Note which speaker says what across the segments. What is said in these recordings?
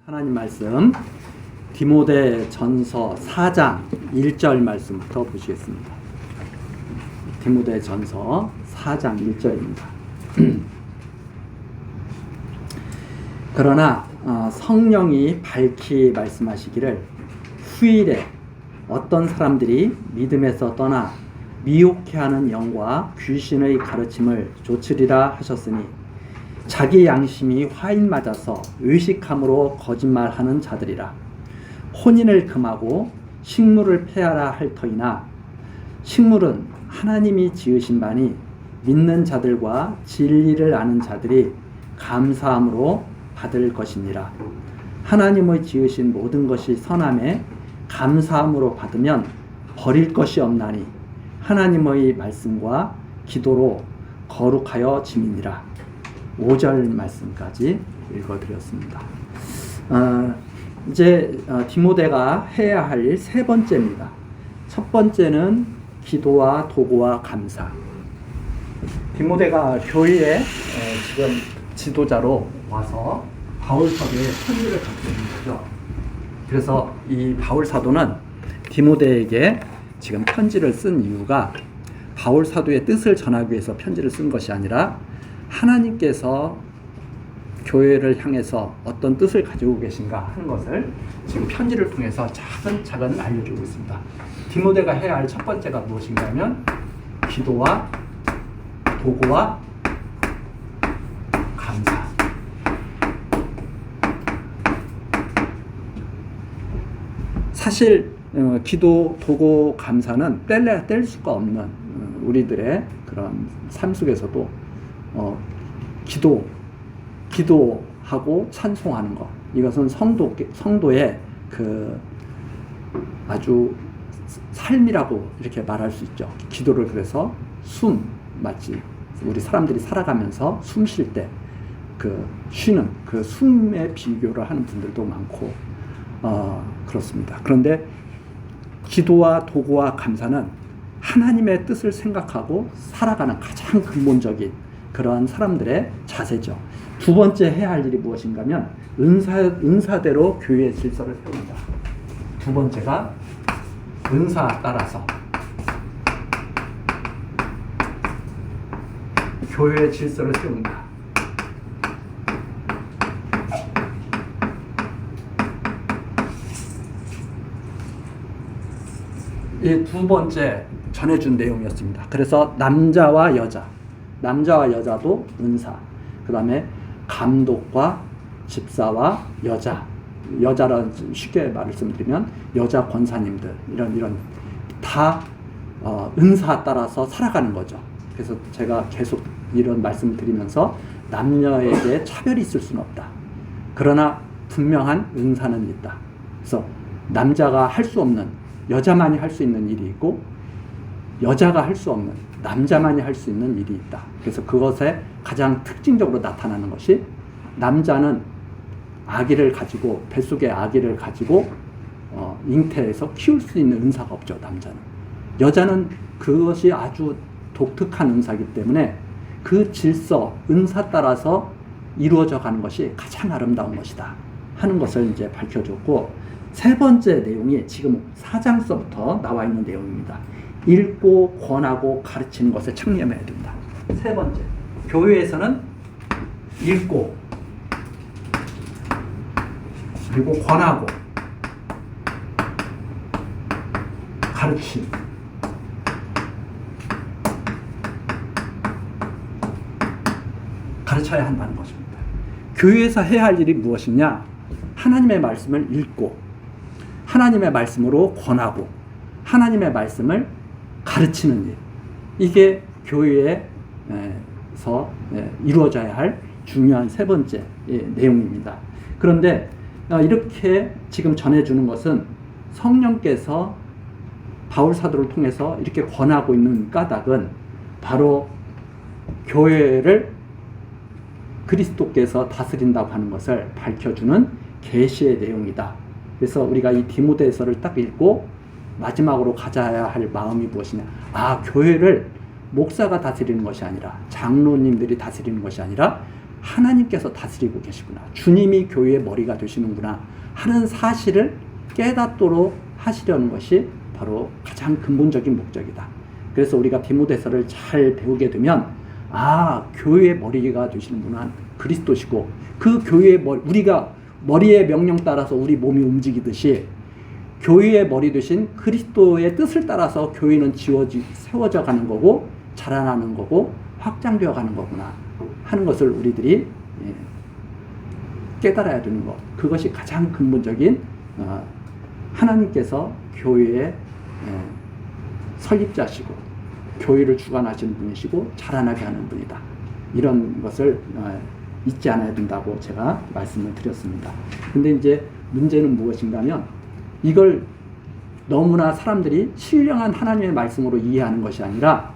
Speaker 1: 하나님 말씀 디모데 전서 4장 1절 말씀부터 보시겠습니다. 디모데 전서 4장 1절입니다. 그러나 성령이 밝히 말씀하시기를 후일에 어떤 사람들이 믿음에서 떠나 미혹해하는 영과 귀신의 가르침을 좇으리라 하셨으니 자기 양심이 화인 맞아서 의식함으로 거짓말하는 자들이라. 혼인을 금하고 식물을 폐하라 할 터이나 식물은 하나님이 지으신 바니 믿는 자들과 진리를 아는 자들이 감사함으로 받을 것이니라. 하나님의 지으신 모든 것이 선함에 감사함으로 받으면 버릴 것이 없나니 하나님의 말씀과 기도로 거룩하여 지니라. 5절 말씀까지 읽어드렸습니다. 이제 디모데가 해야 할 일 세 번째입니다. 첫 번째는 기도와 도구와 감사. 디모데가 교회에 지금 지도자로 와서 바울 사도의 편지를 갖고 있는 거죠. 그래서 이 바울 사도는 디모데에게 지금 편지를 쓴 이유가 바울 사도의 뜻을 전하기 위해서 편지를 쓴 것이 아니라 하나님께서 교회를 향해서 어떤 뜻을 가지고 계신가 하는 것을 지금 편지를 통해서 차근차근 알려주고 있습니다. 디모데가 해야 할 첫 번째가 무엇인가 하면 기도와 도구와 감사. 사실 기도, 도구, 감사는 뗄래야 뗄 수가 없는 우리들의 그런 삶 속에서도 기도하고 찬송하는 것, 이것은 성도의 그 아주 삶이라고 이렇게 말할 수 있죠. 기도를 그래서 마치 우리 사람들이 살아가면서 숨 쉴 때 그 쉬는 그 숨에 비교를 하는 분들도 많고 그렇습니다. 그런데 기도와 도구와 감사는 하나님의 뜻을 생각하고 살아가는 가장 근본적인 그러한 사람들의 자세죠. 두 번째 해야 할 일이 무엇인가 하면 은사대로 교회의 질서를 세운다. 두 번째가 은사 따라서 교회의 질서를 세운다. 이 두 번째 전해준 내용이었습니다. 그래서 남자와 여자도 은사, 그 다음에 감독과 집사와 여자라는 쉽게 말씀드리면 여자 권사님들 이런 다 은사 따라서 살아가는 거죠. 그래서 제가 계속 이런 말씀을 드리면서 남녀에게 차별이 있을 수는 없다. 그러나 분명한 은사는 있다. 그래서 남자가 할 수 없는 여자만이 할 수 있는 일이 있고 여자가 할 수 없는 남자만이 할 수 있는 일이 있다. 그래서 그것에 가장 특징적으로 나타나는 것이 남자는 아기를 가지고 뱃속에 아기를 가지고 잉태해서 키울 수 있는 은사가 없죠. 남자는. 여자는 그것이 아주 독특한 은사이기 때문에 그 질서, 은사 따라서 이루어져 가는 것이 가장 아름다운 것이다 하는 것을 이제 밝혀줬고, 세 번째 내용이 지금 4장서부터 나와 있는 내용입니다. 읽고 권하고 가르치는 것에 청렴해야 된다. 세 번째, 교회에서는 읽고 그리고 권하고 가르치는, 가르쳐야 한다는 것입니다. 교회에서 해야 할 일이 무엇이냐? 하나님의 말씀을 읽고 하나님의 말씀으로 권하고 하나님의 말씀을 가르치는 일, 이게 교회에서 이루어져야 할 중요한 세 번째 내용입니다. 그런데 이렇게 지금 전해주는 것은 성령께서 바울 사도를 통해서 이렇게 권하고 있는 까닭은 바로 교회를 그리스도께서 다스린다고 하는 것을 밝혀주는 계시의 내용이다. 그래서 우리가 이 디모데서를 딱 읽고 마지막으로 가져야 할 마음이 무엇이냐? 교회를 목사가 다스리는 것이 아니라, 장로님들이 다스리는 것이 아니라 하나님께서 다스리고 계시구나. 주님이 교회의 머리가 되시는구나 하는 사실을 깨닫도록 하시려는 것이 바로 가장 근본적인 목적이다. 그래서 우리가 디모데서를 잘 배우게 되면 교회의 머리가 되시는 분은 그리스도시고 그 교회의 머리, 우리가 머리의 명령 따라서 우리 몸이 움직이듯이 교회의 머리 되신 그리스도의 뜻을 따라서 교회는 세워져 가는 거고 자라나는 거고 확장되어 가는 거구나 하는 것을 우리들이 깨달아야 되는 것. 그것이 가장 근본적인 하나님께서 교회의 설립자시고 교회를 주관하시는 분이시고 자라나게 하는 분이다. 이런 것을 잊지 않아야 된다고 제가 말씀을 드렸습니다. 근데 이제 문제는 무엇인가 하면 이걸 너무나 사람들이 신령한 하나님의 말씀으로 이해하는 것이 아니라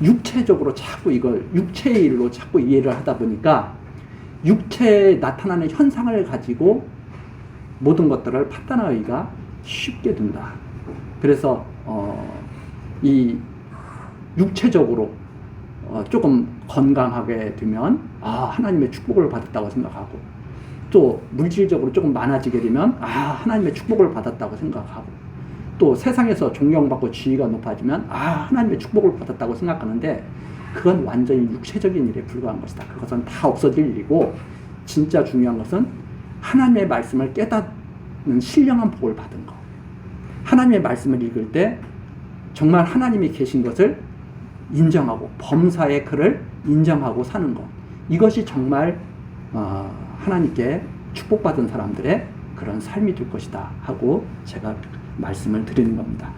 Speaker 1: 육체적으로 자꾸 이걸 육체의 일로 자꾸 이해를 하다 보니까 육체에 나타나는 현상을 가지고 모든 것들을 판단하기가 쉽게 된다. 그래서 이 육체적으로 조금 건강하게 되면 하나님의 축복을 받았다고 생각하고 또 물질적으로 조금 많아지게 되면 하나님의 축복을 받았다고 생각하고 또 세상에서 존경받고 지위가 높아지면 하나님의 축복을 받았다고 생각하는데 그건 완전히 육체적인 일에 불과한 것이다. 그것은 다 없어질 일이고 진짜 중요한 것은 하나님의 말씀을 깨닫는 신령한 복을 받은 것. 하나님의 말씀을 읽을 때 정말 하나님이 계신 것을 인정하고 범사의 그를 인정하고 사는 것. 이것이 정말 하나님께 축복받은 사람들의 그런 삶이 될 것이다 하고 제가 말씀을 드리는 겁니다.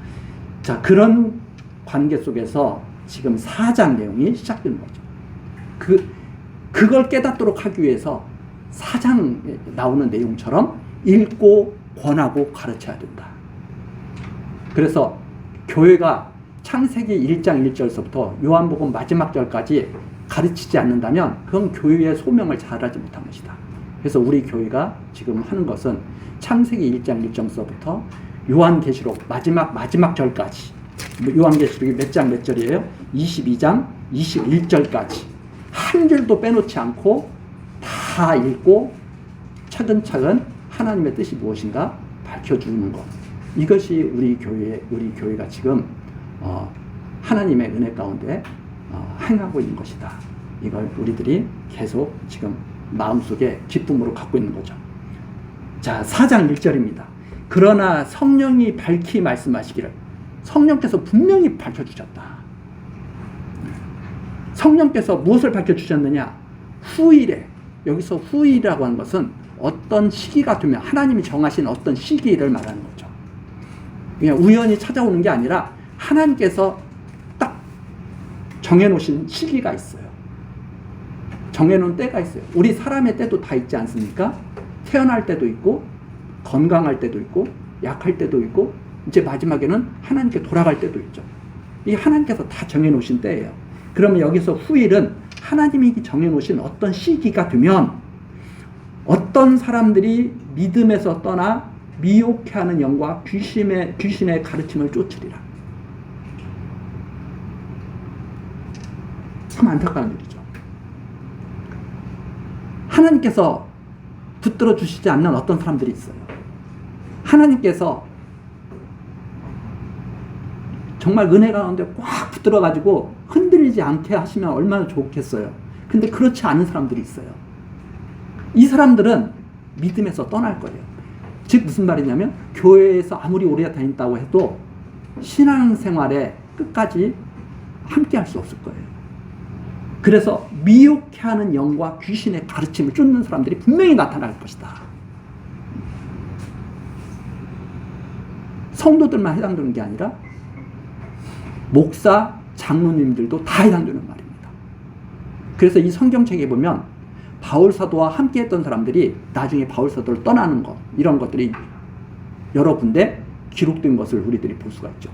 Speaker 1: 자, 그런 관계 속에서 지금 4장 내용이 시작되는 거죠. 그걸 깨닫도록 하기 위해서 4장에 나오는 내용처럼 읽고 권하고 가르쳐야 된다. 그래서 교회가 창세기 1장 1절서부터 요한복음 마지막 절까지 가르치지 않는다면 그건 교회의 소명을 잘하지 못한 것이다. 그래서 우리 교회가 지금 하는 것은 창세기 1장 1절서부터 요한계시록 마지막 절까지, 요한계시록이 몇 장 몇 절이에요? 22장 21절까지 한 줄도 빼놓지 않고 다 읽고 차근차근 하나님의 뜻이 무엇인가 밝혀주는 것. 이것이 우리 교회가 지금 하나님의 은혜 가운데 행하고 있는 것이다. 이걸 우리들이 계속 지금 마음속에 기쁨으로 갖고 있는 거죠. 자, 4장 1절입니다. 그러나 성령이 밝히 말씀하시기를, 성령께서 분명히 밝혀주셨다. 성령께서 무엇을 밝혀주셨느냐? 후일에, 여기서 후일이라고 하는 것은 어떤 시기가 되면 하나님이 정하신 어떤 시기를 말하는 거죠. 그냥 우연히 찾아오는 게 아니라 하나님께서 딱 정해놓으신 시기가 있어요. 정해놓은 때가 있어요. 우리 사람의 때도 다 있지 않습니까? 태어날 때도 있고 건강할 때도 있고 약할 때도 있고 이제 마지막에는 하나님께 돌아갈 때도 있죠. 이 하나님께서 다 정해놓으신 때예요. 그러면 여기서 후일은 하나님이 정해놓으신 어떤 시기가 되면 어떤 사람들이 믿음에서 떠나 미혹해하는 영과 귀신의 가르침을 쫓으리라. 참 안타까운 일이죠. 하나님께서 붙들어 주시지 않는 어떤 사람들이 있어요. 하나님께서 정말 은혜 가운데 꽉 붙들어가지고 흔들리지 않게 하시면 얼마나 좋겠어요. 근데 그렇지 않은 사람들이 있어요. 이 사람들은 믿음에서 떠날 거예요. 즉 무슨 말이냐면 교회에서 아무리 오래 다닌다고 해도 신앙생활에 끝까지 함께 할 수 없을 거예요. 그래서 미혹해하는 영과 귀신의 가르침을 쫓는 사람들이 분명히 나타날 것이다. 성도들만 해당되는 게 아니라 목사, 장로님들도 다 해당되는 말입니다. 그래서 이 성경책에 보면 바울 사도와 함께 했던 사람들이 나중에 바울 사도를 떠나는 것, 이런 것들이 여러 군데 기록된 것을 우리들이 볼 수가 있죠.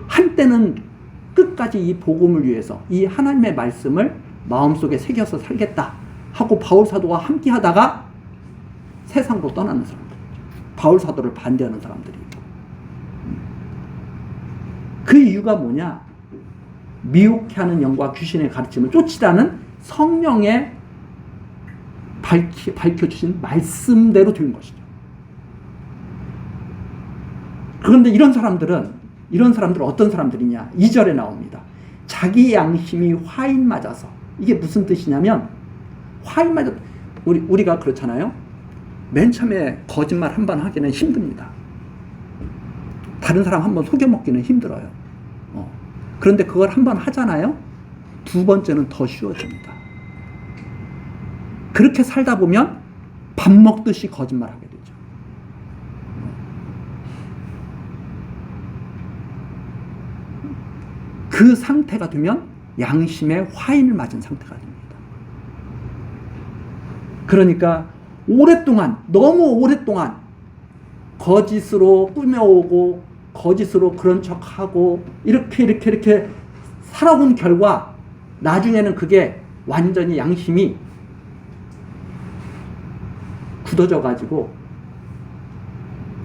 Speaker 1: 한때는 끝까지 이 복음을 위해서 이 하나님의 말씀을 마음속에 새겨서 살겠다 하고 바울 사도와 함께 하다가 세상으로 떠나는 사람들, 바울 사도를 반대하는 사람들이 있고, 그 이유가 뭐냐? 미혹해하는 영과 귀신의 가르침을 쫓으라는 성령의 밝혀주신 말씀대로 되는 것이죠. 그런데 이런 사람들은 어떤 사람들이냐? 2절에 나옵니다. 자기 양심이 화인 맞아서. 이게 무슨 뜻이냐면, 화인 맞아, 우리가 그렇잖아요. 맨 처음에 거짓말 한 번 하기는 힘듭니다. 다른 사람 한 번 속여먹기는 힘들어요. 그런데 그걸 한 번 하잖아요. 두 번째는 더 쉬워집니다. 그렇게 살다 보면 밥 먹듯이 거짓말하게 되죠. 그 상태가 되면 양심의 화인을 맞은 상태가 됩니다. 그러니까 너무 오랫동안 거짓으로 꾸며오고 거짓으로 그런 척하고 이렇게 살아온 결과 나중에는 그게 완전히 양심이 굳어져 가지고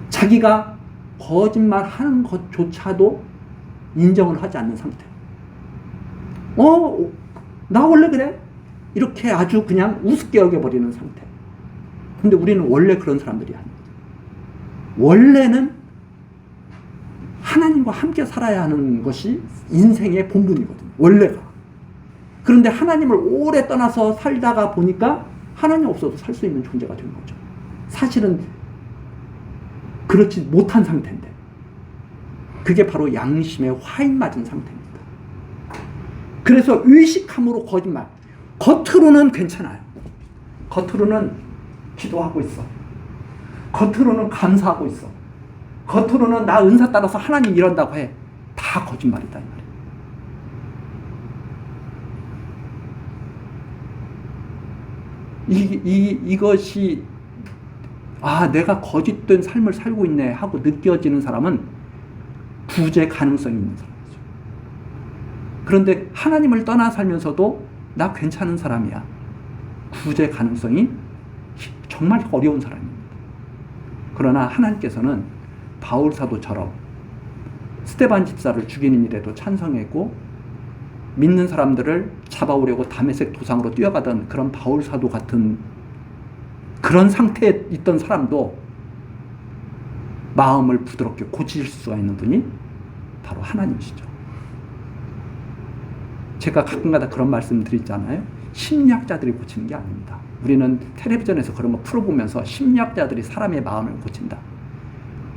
Speaker 1: 자기가 거짓말하는 것조차도 인정을 하지 않는 상태. 나 원래 그래? 이렇게 아주 그냥 우습게 여겨버리는 상태. 근데 우리는 원래 그런 사람들이 아닙니다. 원래는 하나님과 함께 살아야 하는 것이 인생의 본분이거든요. 원래가. 그런데 하나님을 오래 떠나서 살다가 보니까 하나님 없어도 살 수 있는 존재가 된 거죠. 사실은 그렇지 못한 상태인데 그게 바로 양심의 화인 맞은 상태입니다. 그래서 의식함으로 거짓말. 겉으로는 괜찮아요. 겉으로는 기도하고 있어. 겉으로는 감사하고 있어. 겉으로는 나 은사 따라서 하나님 이런다고 해. 다 거짓말이다 이 말이에요. 이것이 내가 거짓된 삶을 살고 있네 하고 느껴지는 사람은 구제 가능성이 있는 사람이죠. 그런데 하나님을 떠나 살면서도 나 괜찮은 사람이야. 구제 가능성이 정말 어려운 사람입니다. 그러나 하나님께서는 바울 사도처럼 스데반 집사를 죽이는 일에도 찬성했고 믿는 사람들을 잡아오려고 다메섹 도상으로 뛰어가던 그런 바울 사도 같은 그런 상태에 있던 사람도 마음을 부드럽게 고칠 수가 있는 분이 바로 하나님이시죠. 제가 가끔가다 그런 말씀 드리잖아요. 심리학자들이 고치는 게 아닙니다. 우리는 텔레비전에서 그런 거 풀어보면서 심리학자들이 사람의 마음을 고친다.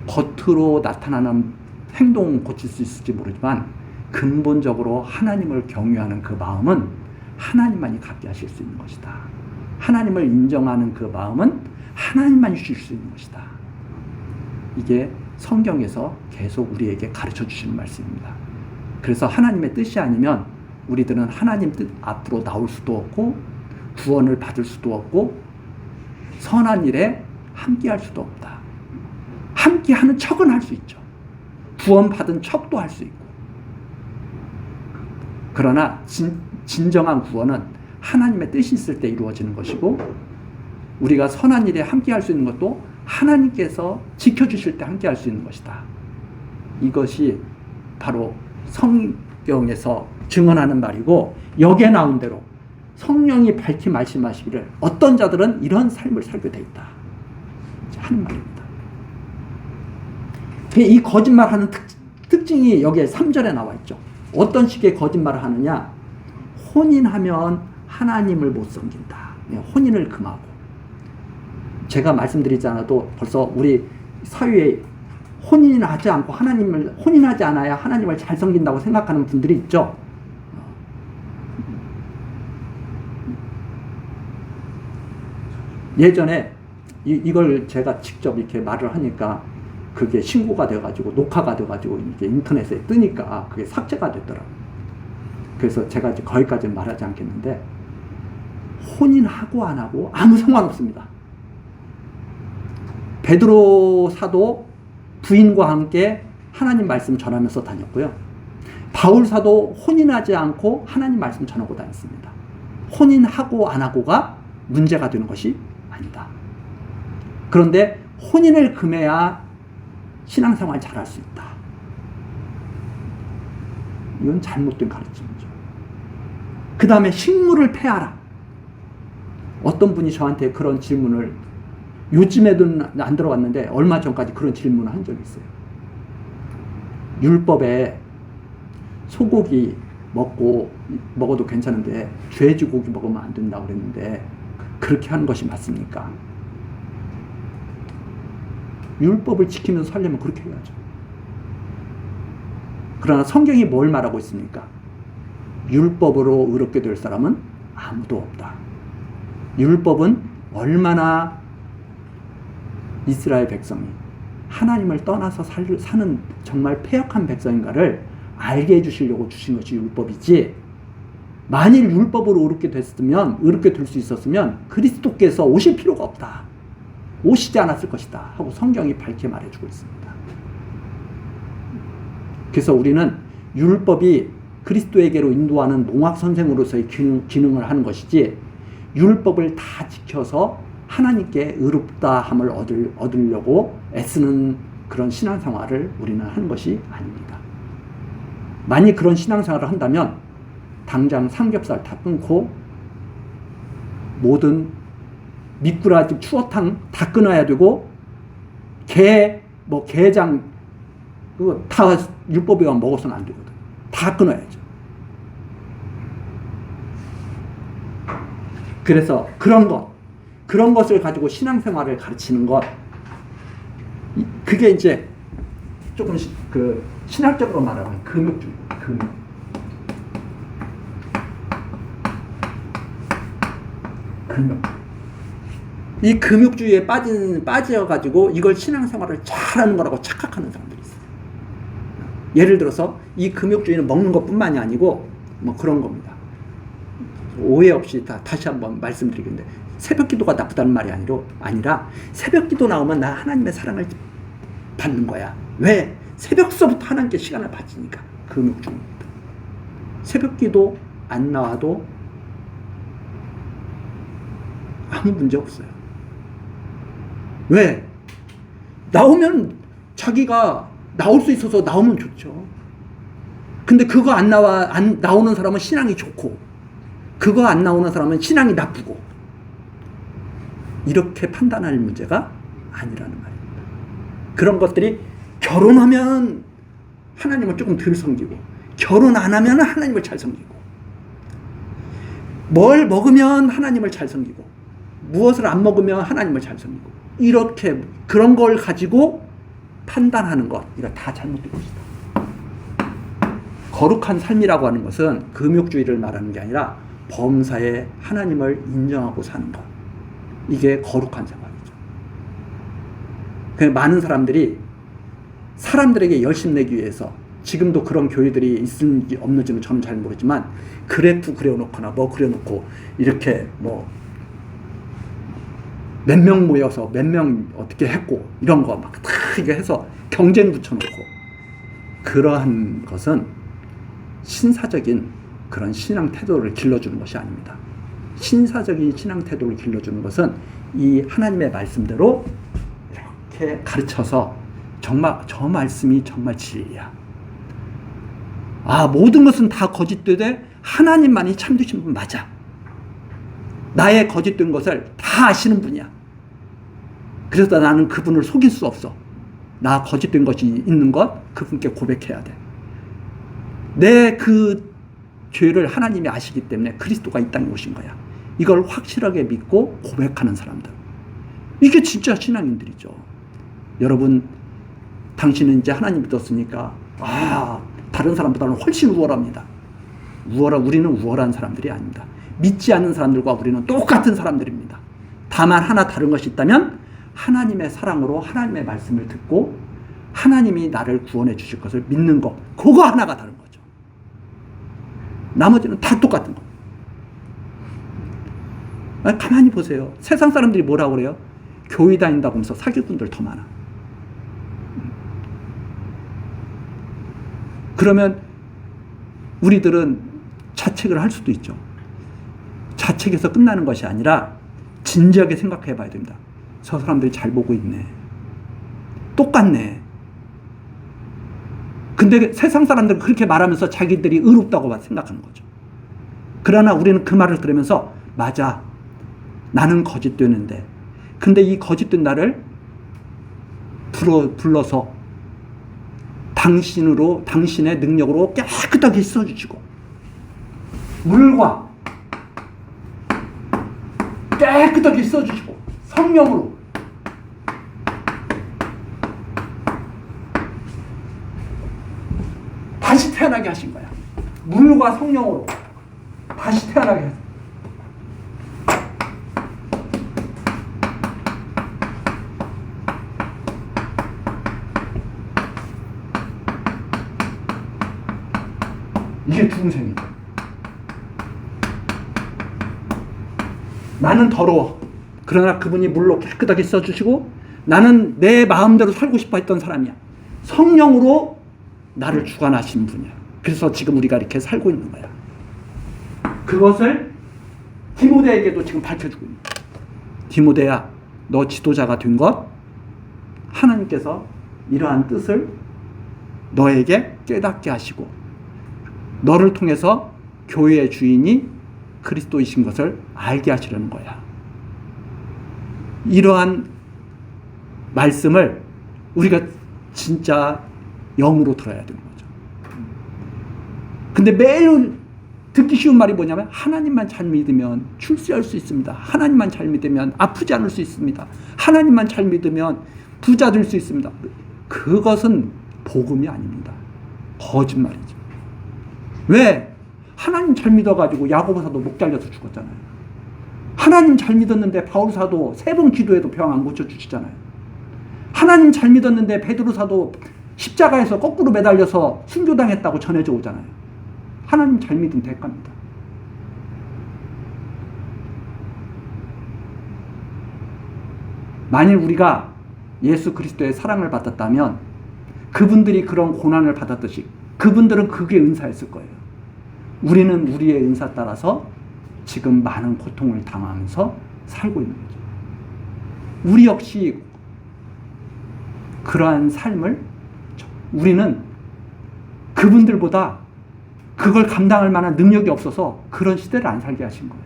Speaker 1: 겉으로 나타나는 행동은 고칠 수 있을지 모르지만 근본적으로 하나님을 경외하는 그 마음은 하나님만이 갖게 하실 수 있는 것이다. 하나님을 인정하는 그 마음은 하나님만이 주실 수 있는 것이다. 이게 성경에서 계속 우리에게 가르쳐 주시는 말씀입니다. 그래서 하나님의 뜻이 아니면 우리들은 하나님 뜻 앞으로 나올 수도 없고 구원을 받을 수도 없고 선한 일에 함께할 수도 없다. 함께하는 척은 할 수 있죠. 구원받은 척도 할 수 있고. 그러나 진정한 구원은 하나님의 뜻이 있을 때 이루어지는 것이고 우리가 선한 일에 함께할 수 있는 것도 하나님께서 지켜주실 때 함께할 수 있는 것이다. 이것이 바로 성경에서 증언하는 말이고 여기에 나온 대로 성령이 밝히 말씀하시기를 어떤 자들은 이런 삶을 살게 돼 있다 하는 말입니다. 이 거짓말하는 특징이 여기에 3절에 나와 있죠. 어떤 식의 거짓말을 하느냐? 혼인하면 하나님을 못 섬긴다. 혼인을 금하고. 제가 말씀드리지 않아도 벌써 우리 사회에 혼인하지 않고 혼인하지 않아야 하나님을 잘 섬긴다고 생각하는 분들이 있죠. 예전에 이걸 제가 직접 이렇게 말을 하니까 그게 신고가 돼가지고 녹화가 돼가지고 이게 인터넷에 뜨니까 그게 삭제가 됐더라고요. 그래서 제가 이제 거기까지는 말하지 않겠는데 혼인하고 안 하고 아무 상관없습니다. 베드로 사도 부인과 함께 하나님 말씀 전하면서 다녔고요. 바울 사도 혼인하지 않고 하나님 말씀 전하고 다녔습니다. 혼인하고 안 하고가 문제가 되는 것이 아니다. 그런데 혼인을 금해야 신앙생활 잘할 수 있다. 이건 잘못된 가르침이죠. 그 다음에 식물을 패하라. 어떤 분이 저한테 그런 질문을, 요즘에는 안 들어왔는데 얼마 전까지 그런 질문을 한 적이 있어요. 율법에 소고기 먹어도 괜찮은데 돼지고기 먹으면 안 된다고 그랬는데 그렇게 하는 것이 맞습니까? 율법을 지키면서 살려면 그렇게 해야죠. 그러나 성경이 뭘 말하고 있습니까? 율법으로 의롭게 될 사람은 아무도 없다. 율법은 얼마나 이스라엘 백성이 하나님을 떠나서 사는 정말 패역한 백성인가를 알게 해주시려고 주신 것이 율법이지, 만일 율법으로 의롭게 될 수 있었으면 그리스도께서 오실 필요가 없다, 오시지 않았을 것이다 하고 성경이 밝게 말해주고 있습니다. 그래서 우리는 율법이 그리스도에게로 인도하는 농학 선생으로서의 기능을 하는 것이지, 율법을 다 지켜서 하나님께 의롭다함을 얻으려고 애쓰는 그런 신앙생활을 우리는 하는 것이 아닙니다. 만약 그런 신앙생활을 한다면 당장 삼겹살 다 끊고 모든 미꾸라지, 추어탕 다 끊어야 되고, 게장 그거 다 율법에 먹어서는 안 되거든. 다 끊어야죠. 그래서 그런 것을 가지고 신앙생활을 가르치는 것, 그게 이제 조금 신학적으로 말하면 금욕주의. 이 금욕주의에 빠져가지고 이걸 신앙생활을 잘하는 거라고 착각하는 사람들이 있어요. 예를 들어서 이 금욕주의는 먹는 것뿐만이 아니고 뭐 그런 겁니다. 오해 없이 다시 한번 말씀드리겠는데, 새벽기도가 나쁘다는 말이 아니라 새벽기도 나오면 나 하나님의 사랑을 받는 거야. 왜? 새벽서부터 하나님께 시간을 바치니까. 금욕주의입니다. 새벽기도 안 나와도 아무 문제 없어요. 왜? 나오면 자기가 나올 수 있어서 나오면 좋죠. 근데 그거 안 나오는 사람은 신앙이 좋고, 그거 안 나오는 사람은 신앙이 나쁘고, 이렇게 판단할 문제가 아니라는 말입니다. 그런 것들이 결혼하면 하나님을 조금 덜 섬기고, 결혼 안 하면 하나님을 잘 섬기고, 뭘 먹으면 하나님을 잘 섬기고, 무엇을 안 먹으면 하나님을 잘 섬기고, 이렇게 그런 걸 가지고 판단하는 것, 이거 다 잘못된 것이다. 거룩한 삶이라고 하는 것은 금욕주의를 말하는 게 아니라 범사에 하나님을 인정하고 사는 것, 이게 거룩한 생활이죠. 많은 사람들이 사람들에게 열심 내기 위해서, 지금도 그런 교회들이 있는지 없는지는 저는 잘 모르지만, 그래프 그려놓거나 뭐 그려놓고 이렇게 뭐 몇 명 모여서 몇 명 어떻게 했고 이런 거 막 다 이게 해서 경쟁 붙여놓고, 그러한 것은 신사적인 그런 신앙 태도를 길러주는 것이 아닙니다. 신사적인 신앙 태도를 길러주는 것은 이 하나님의 말씀대로 이렇게 가르쳐서, 정말 저 말씀이 정말 진리야. 모든 것은 다 거짓되되 하나님만이 참되신 분 맞아. 나의 거짓된 것을 다 아시는 분이야. 그래서 나는 그분을 속일 수 없어. 나 거짓된 것이 있는 것 그분께 고백해야 돼. 내 그 죄를 하나님이 아시기 때문에 그리스도가 이 땅에 오신 거야. 이걸 확실하게 믿고 고백하는 사람들, 이게 진짜 신앙인들이죠. 여러분, 당신은 이제 하나님 믿었으니까 다른 사람보다는 훨씬 우월합니다. 우리는 우월한 사람들이 아닙니다. 믿지 않는 사람들과 우리는 똑같은 사람들입니다. 다만 하나 다른 것이 있다면, 하나님의 사랑으로 하나님의 말씀을 듣고 하나님이 나를 구원해 주실 것을 믿는 것, 그거 하나가 다른 거죠. 나머지는 다 똑같은 거. 가만히 보세요. 세상 사람들이 뭐라고 그래요? 교회 다닌다고 하면서 사기꾼들 더 많아. 그러면 우리들은 자책을 할 수도 있죠. 자책에서 끝나는 것이 아니라 진지하게 생각해 봐야 됩니다. 저 사람들이 잘 보고 있네. 똑같네. 근데 세상 사람들은 그렇게 말하면서 자기들이 의롭다고 생각하는 거죠. 그러나 우리는 그 말을 들으면서 맞아, 나는 거짓되는데, 근데 이 거짓된 나를 불러서 당신의 능력으로 깨끗하게 씻어주시고 물과 깨끗하게 씻어주시고 성령으로 다시 태어나게 하신 거야. 물과 성령으로 다시 태어나게 하신 거야. 이게 중생이죠. 나는 더러워. 그러나 그분이 물로 깨끗하게 써주시고 나는 내 마음대로 살고 싶어 했던 사람이야. 성령으로 나를 주관하신 분이야. 그래서 지금 우리가 이렇게 살고 있는 거야. 그것을 디모데에게도 지금 밝혀주고 있는 거야. 디모데야, 너 지도자가 된 것 하나님께서 이러한 뜻을 너에게 깨닫게 하시고 너를 통해서 교회의 주인이 그리스도이신 것을 알게 하시려는 거야. 이러한 말씀을 우리가 진짜 영으로 들어야 되는 거죠. 근데 매일 듣기 쉬운 말이 뭐냐면 하나님만 잘 믿으면 출세할 수 있습니다. 하나님만 잘 믿으면 아프지 않을 수 있습니다. 하나님만 잘 믿으면 부자 될 수 있습니다. 그것은 복음이 아닙니다. 거짓말이죠. 왜? 하나님 잘 믿어가지고 야고보 사도 목 잘려서 죽었잖아요. 하나님 잘 믿었는데 바울 사도 3번 기도해도 병 안 고쳐주시잖아요. 하나님 잘 믿었는데 베드로 사도 십자가에서 거꾸로 매달려서 순교당했다고 전해져 오잖아요. 하나님 잘 믿은 대가입니다. 만일 우리가 예수 그리스도의 사랑을 받았다면 그분들이 그런 고난을 받았듯이 그분들은 그게 은사였을 거예요. 우리는 우리의 은사 따라서 지금 많은 고통을 당하면서 살고 있는 거죠. 우리 역시 그러한 삶을 우리는 그분들보다 그걸 감당할 만한 능력이 없어서 그런 시대를 안 살게 하신 거예요.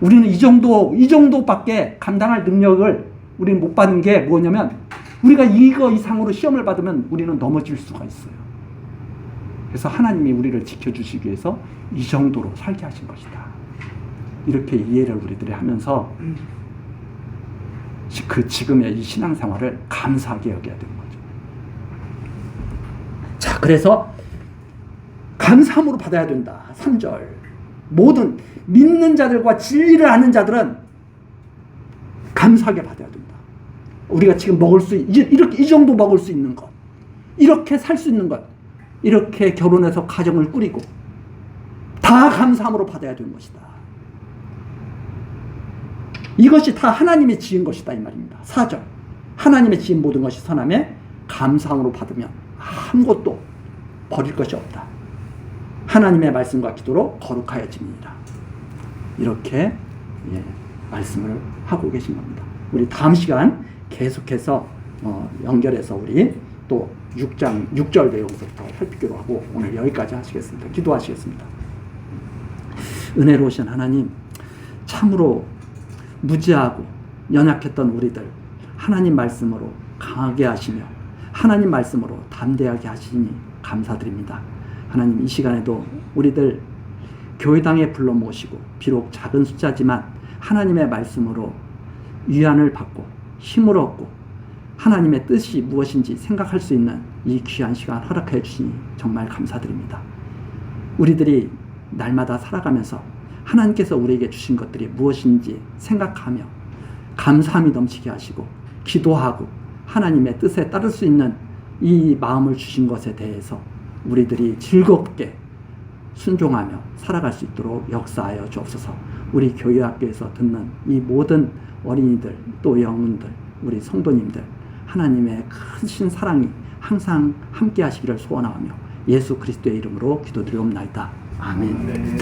Speaker 1: 우리는 이 정도밖에 감당할 능력을 우리는 못 받은 게 뭐냐면 우리가 이거 이상으로 시험을 받으면 우리는 넘어질 수가 있어요. 그래서 하나님이 우리를 지켜주시기 위해서 이 정도로 살게 하신 것이다. 이렇게 이해를 우리들이 하면서 그 지금의 이 신앙생활을 감사하게 여겨야 되는 거죠. 자, 그래서 감사함으로 받아야 된다. 3절. 모든 믿는 자들과 진리를 아는 자들은 감사하게 받아야 된다. 우리가 지금 먹을 수 이렇게 이 정도 먹을 수 있는 것, 이렇게 살 수 있는 것, 이렇게 결혼해서 가정을 꾸리고 다 감사함으로 받아야 되는 것이다. 이것이 다 하나님이 지은 것이다 이 말입니다. 4절. 하나님의 지은 모든 것이 선함에 감사함으로 받으면 아무것도 버릴 것이 없다. 하나님의 말씀과 기도로 거룩하여집니다. 이렇게 말씀을 하고 계신 겁니다. 우리 다음 시간 계속해서 연결해서 우리 또 6절 내용부터 살피기로 하고 오늘 여기까지 하시겠습니다. 기도하시겠습니다. 은혜로우신 하나님, 참으로 무지하고 연약했던 우리들 하나님 말씀으로 강하게 하시며 하나님 말씀으로 담대하게 하시니 감사드립니다. 하나님, 이 시간에도 우리들 교회당에 불러 모시고 비록 작은 숫자지만 하나님의 말씀으로 위안을 받고 힘을 얻고 하나님의 뜻이 무엇인지 생각할 수 있는 이 귀한 시간 허락해 주시니 정말 감사드립니다. 우리들이 날마다 살아가면서 하나님께서 우리에게 주신 것들이 무엇인지 생각하며 감사함이 넘치게 하시고 기도하고 하나님의 뜻에 따를 수 있는 이 마음을 주신 것에 대해서 우리들이 즐겁게 순종하며 살아갈 수 있도록 역사하여 주옵소서. 우리 교회학교에서 듣는 이 모든 어린이들 또 영혼들 우리 성도님들 하나님의 크신 사랑이 항상 함께 하시기를 소원하며 예수 그리스도의 이름으로 기도드리옵나이다. 아멘.